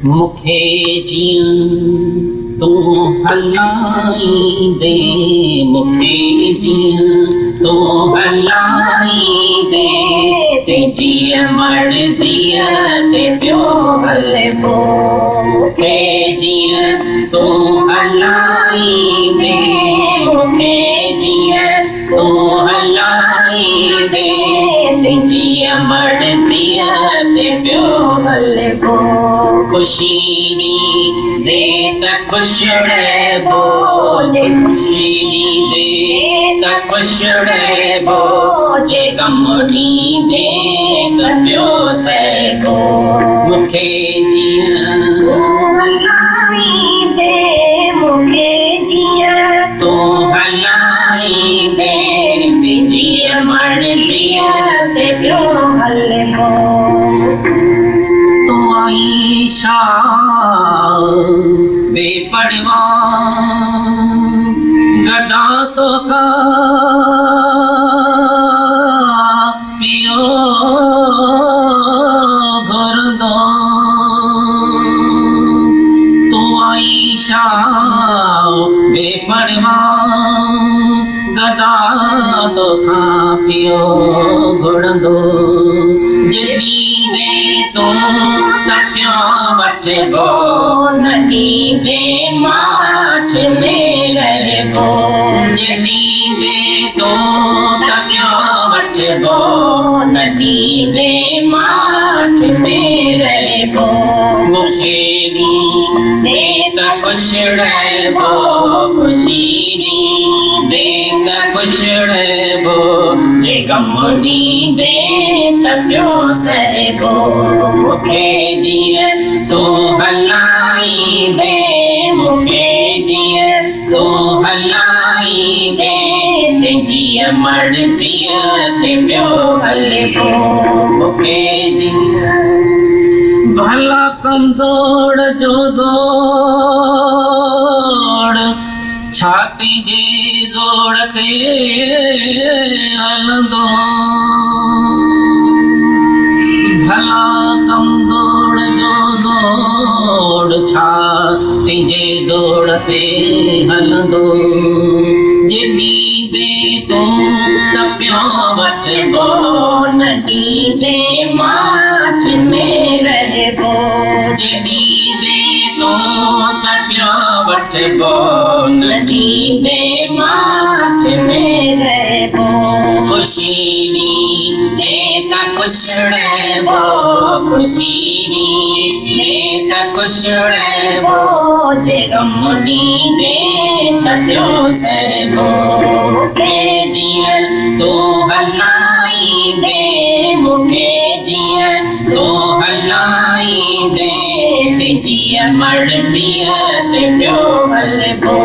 मुखे जियां तू हलाई दे, मुखे जियां तू हलाई दे, ते जिया मर्ज़िया ते प्यो हलबो। मुखे जियां तू हलाई दे, मुखे जियां तू हलाई दे, ते जिया मर्ज़िया ते प्यो हलबो। खुशी दे त खुश रहबो, खुशी दे त खुश रहबो, जे गम दे त प्यो सहबो। मुखे जियां तू हलाई दे, मुखे जियां तू हलाई दे, ते जिया मर्ज़िया ते प्यो हलबो। आईशा बेपरवाह गदा तो का पियो घर दो। तो आईशा बेपरवाह गदा तो का पियो घर दो। जदी दे तो तप्या वठबो, नदी दे माठ में रहबो। जदी दे तो तप्या वठबो, नदी दे माठ में रहबो। मुखे दे त खुश रहबो, खुशी दे त खुश रहबो, जे गम दे त प्यो सहबो। मुखे जियां तू हलाई दे, मुखे जियां तू हलाई दे, ते जिया मर्ज़िया ते प्यो हलबो। मुखे जियां भला कमज़ोर जो ज़ोर, छाती जे ज़ोर ते हलंदो। भला कमज़ोर जो ज़ोर, छाती जे ज़ोर ते हलंदो। जदी दे तू त प्यो वठबो, नदी दे माठ में रहबो। जदी दे तू त प्यो वठबो, नदी दे माठ में रहबो। खुशी दे त खुश रहबो, खुशी दे त खुश रहबो, जे गम दे त प्यो सहबो। मुखे जियां तू हलाई दे, मुखे जियां तू हलाई दे, ते जिया मर्ज़िया ते प्यो हलबो।